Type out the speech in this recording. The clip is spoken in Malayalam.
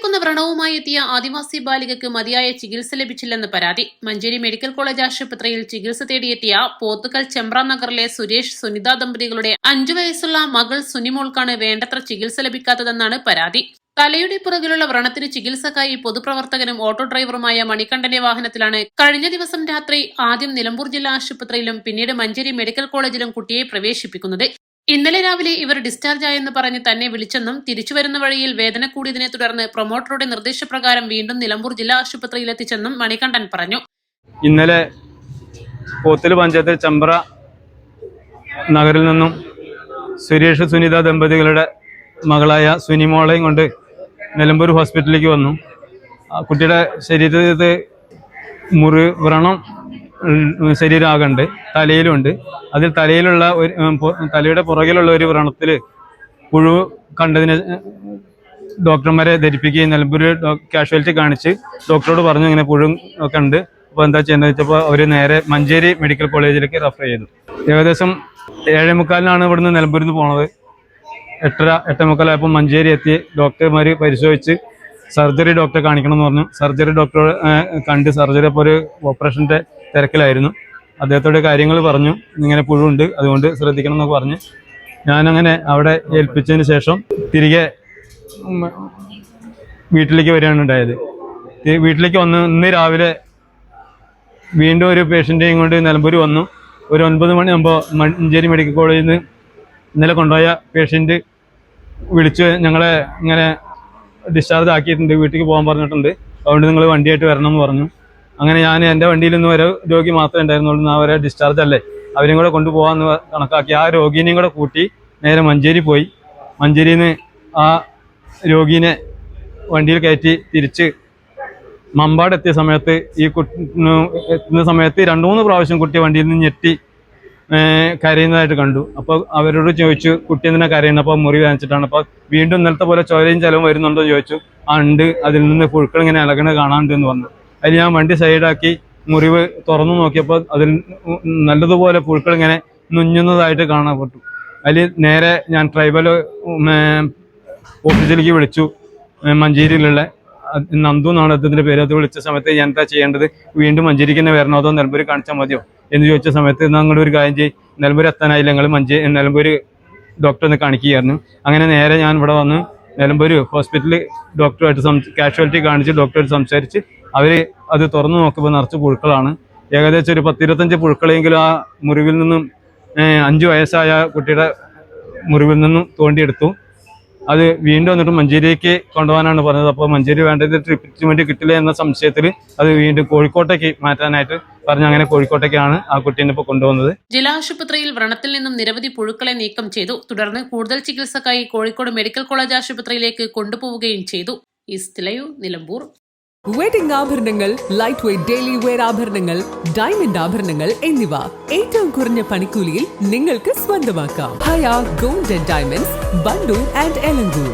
നീണ്ടുനിൽക്കുന്ന വ്രണവുമായി എത്തിയ ആദിവാസി ബാലികയ്ക്ക് മതിയായ ചികിത്സ ലഭിച്ചില്ലെന്ന് പരാതി. മഞ്ചേരി മെഡിക്കൽ കോളേജ് ആശുപത്രിയിൽ ചികിത്സ തേടിയെത്തിയ പോത്തുകൽ ചെമ്പ്ര നഗറിലെ സുരേഷ് സുനിത ദമ്പതികളുടെ 5 വയസ്സുള്ള മകൾ സുനിമോൾക്കാണ് വേണ്ടത്ര ചികിത്സ ലഭിക്കാത്തതെന്നാണ് പരാതി. തലയുടെ പുറകിലുള്ള വ്രണത്തിന് ചികിത്സക്കായി പൊതുപ്രവർത്തകനും ഓട്ടോ ഡ്രൈവറുമായ മണികണ്ഠന്റെ വാഹനത്തിലാണ് കഴിഞ്ഞ ദിവസം രാത്രി ആദ്യം നിലമ്പൂർ ജില്ലാ ആശുപത്രിയിലും പിന്നീട് മഞ്ചേരി മെഡിക്കൽ കോളേജിലും കുട്ടിയെ പ്രവേശിപ്പിക്കുന്നത്. ഇന്നലെ രാവിലെ ഇവർ ഡിസ്ചാർജ് ആയെന്ന് പറഞ്ഞ് തന്നെ വിളിച്ചെന്നും തിരിച്ചുവരുന്ന വഴിയിൽ വേദന കൂടിയതിനെ തുടർന്ന് പ്രൊമോട്ടറുടെ നിർദ്ദേശപ്രകാരം വീണ്ടും നിലമ്പൂർ ജില്ലാ ആശുപത്രിയിലെത്തിച്ചെന്നും മണികണ്ഠൻ പറഞ്ഞു. ഇന്നലെ പോത്തൽ പഞ്ചായത്തിൽ ചെമ്പ്ര നഗറിൽ നിന്നും സുരേഷ് സുനിത ദമ്പതികളുടെ മകളായ സുനിമോളെയും കൊണ്ട് നിലമ്പൂർ ഹോസ്പിറ്റലിലേക്ക് വന്നു. കുട്ടിയുടെ ശരീരത്തിൽ വ്രണം ശരീരമാകുന്നുണ്ട്, തലയിലുണ്ട്. അതിൽ തലയുടെ പുറകിലുള്ള ഒരു വ്രണത്തിൽ പുഴു കണ്ടതിന് ഡോക്ടർമാരെ ധരിപ്പിക്കുകയും നിലമ്പൂർ കാഷ്വാലിറ്റി കാണിച്ച് ഡോക്ടറോട് പറഞ്ഞു ഇങ്ങനെ പുഴു ഒക്കെ ഉണ്ട്, അപ്പോൾ എന്താ ചെയ്യുന്നത് വെച്ചപ്പോൾ അവർ നേരെ മഞ്ചേരി മെഡിക്കൽ കോളേജിലേക്ക് റെഫർ ചെയ്തു. ഏകദേശം 7:45 ഇവിടുന്ന് നിലമ്പൂരിൽ നിന്ന് പോണത്. 8:45 മഞ്ചേരി എത്തി. ഡോക്ടർമാർ പരിശോധിച്ച് സർജറി ഡോക്ടറെ കാണിക്കണം എന്ന് പറഞ്ഞു. സർജറി ഡോക്ടറെ കണ്ട് സർജറി അപ്പോൾ ഒരു ഓപ്പറേഷൻ്റെ തിരക്കിലായിരുന്നു. അദ്ദേഹത്തോട് കാര്യങ്ങൾ പറഞ്ഞു, ഇങ്ങനെ പുഴുണ്ട്, അതുകൊണ്ട് ശ്രദ്ധിക്കണം എന്നൊക്കെ പറഞ്ഞ് ഞാനങ്ങനെ അവിടെ ഏൽപ്പിച്ചതിന് ശേഷം തിരികെ വീട്ടിലേക്ക് വരികയാണ് ഉണ്ടായത്. വീട്ടിലേക്ക് വന്ന് ഇന്ന് രാവിലെ വീണ്ടും ഒരു പേഷ്യൻ്റെയും കൊണ്ട് നിലമ്പൂർ വന്നു. ഒരു 9 മണിയാകുമ്പോൾ മഞ്ചേരി മെഡിക്കൽ കോളേജിൽ നിന്ന് ഇന്നലെ കൊണ്ടുപോയ പേഷ്യൻ്റ് വിളിച്ച് ഞങ്ങളെ ഇങ്ങനെ ഡിസ്ചാർജ് ആക്കിയിട്ടുണ്ട്, വീട്ടിലേക്ക് പോകാൻ പറഞ്ഞിട്ടുണ്ട്, അതുകൊണ്ട് നിങ്ങൾ വണ്ടിയായിട്ട് വരണം എന്ന് പറഞ്ഞു. അങ്ങനെ ഞാൻ എൻ്റെ വണ്ടിയിൽ നിന്ന് ഒരു രോഗി മാത്രമേ ഉണ്ടായിരുന്നുള്ളൂ. അവരെ ഡിസ്ചാർജ് അല്ലേ, അവരെയും കൂടെ കൊണ്ടുപോകാമെന്ന് കണക്കാക്കി ആ രോഗീനെയും കൂടെ കൂട്ടി നേരെ മഞ്ചേരി പോയി. മഞ്ചേരിയിൽ നിന്ന് ആ രോഗീനെ വണ്ടിയിൽ കയറ്റി തിരിച്ച് മമ്പാട് എത്തിയ സമയത്ത് എത്തുന്ന സമയത്ത് 2-3 പ്രാവശ്യം കുട്ടി വണ്ടിയിൽ നിന്ന് ഞെട്ടി കരയുന്നതായിട്ട് കണ്ടു. അപ്പോൾ അവരോട് ചോദിച്ചു കുട്ടി എന്തിനാ കരയുന്നത്, അപ്പോൾ മുറി വാങ്ങിച്ചിട്ടാണ്. അപ്പോൾ വീണ്ടും ഇന്നലത്തെ പോലെ ചോരയും ചെലവും വരുന്നുണ്ടോ എന്ന് ചോദിച്ചു. ആ ഉണ്ട്, അതിൽ നിന്ന് പുഴുക്കൾ ഇങ്ങനെ ഇളകണ കാണാണ്ട് എന്ന് പറഞ്ഞു. അതിൽ ഞാൻ വണ്ടി സൈഡാക്കി മുറിവ് തുറന്നു നോക്കിയപ്പോൾ അതിൽ നല്ലതുപോലെ പുഴുക്കൾ ഇങ്ങനെ നുഞ്ഞുന്നതായിട്ട് കാണപ്പെട്ടു. അതിൽ നേരെ ഞാൻ ട്രൈബൽ ഓഫീസിലേക്ക് വിളിച്ചു. മഞ്ചേരിയിലുള്ള നന്ദു എന്നാണ് അദ്ദേഹത്തിൻ്റെ പേര്. അത് വിളിച്ച സമയത്ത് ഞാൻ എന്താ ചെയ്യേണ്ടത്, വീണ്ടും മഞ്ചേരിക്ക് തന്നെ വരണോ അതോ നിലമ്പൂർ കാണിച്ചാൽ മതിയോ എന്ന് ചോദിച്ച സമയത്ത് ഞങ്ങളൊരു കാര്യം ചെയ്യും, നിലമ്പൂർ എത്താനായില്ല, ഞങ്ങൾ നിലമ്പൂർ ഡോക്ടറിനെ കാണിക്കുകയായിരുന്നു. അങ്ങനെ നേരെ ഞാൻ ഇവിടെ വന്ന് നിലമ്പൂർ ഹോസ്പിറ്റലിൽ ഡോക്ടറുമായിട്ട് കാഷ്വാലിറ്റി കാണിച്ച് ഡോക്ടറുമായിട്ട് സംസാരിച്ച് അവർ അത് തുറന്നു നോക്കുമ്പോൾ നിറച്ച് പുഴുക്കളാണ്. ഏകദേശം ഒരു 10-25 പുഴുക്കളെങ്കിലും ആ മുറിവിൽ നിന്നും 5 വയസ്സായ കുട്ടിയുടെ മുറിവിൽ നിന്നും തോണ്ടിയെടുത്തു. അത് വീണ്ടും വന്നിട്ട് മഞ്ചേരിക്ക് കൊണ്ടുപോകാനാണ് പറഞ്ഞത്. അപ്പോൾ മഞ്ചേരി വേണ്ടത് ട്രീറ്റ്മെൻറ്റ് കിട്ടില്ല എന്ന സംശയത്തിൽ അത് വീണ്ടും കോഴിക്കോട്ടേക്ക് മാറ്റാനായിട്ട് പറഞ്ഞു. അങ്ങനെ കോഴിക്കോട്ടേക്കാണ് ആ കുട്ടീനെ ഇപ്പോൾ കൊണ്ടുവന്നത്. ജില്ലാ ആശുപത്രിയിൽ വ്രണത്തിൽ നിന്നും നിരവധി പുഴുക്കളെ നീക്കം ചെയ്തു. തുടർന്ന് കൂടുതൽ ചികിത്സക്കായി കോഴിക്കോട് മെഡിക്കൽ കോളേജ് ആശുപത്രിയിലേക്ക് കൊണ്ടുപോവുകയും ചെയ്തു. East Live, Nilambur. വെഡിംഗ് ആഭരണങ്ങൾ, ലൈറ്റ് വെയ്റ്റ് ഡെയിലി വെയർ ആഭരണങ്ങൾ, ഡയമണ്ട് ആഭരണങ്ങൾ എന്നിവ ഏറ്റവും കുറഞ്ഞ പണിക്കൂലിയിൽ നിങ്ങൾക്ക് സ്വന്തമാക്കാം. Haya gold and diamonds, Vandoor and Elankur.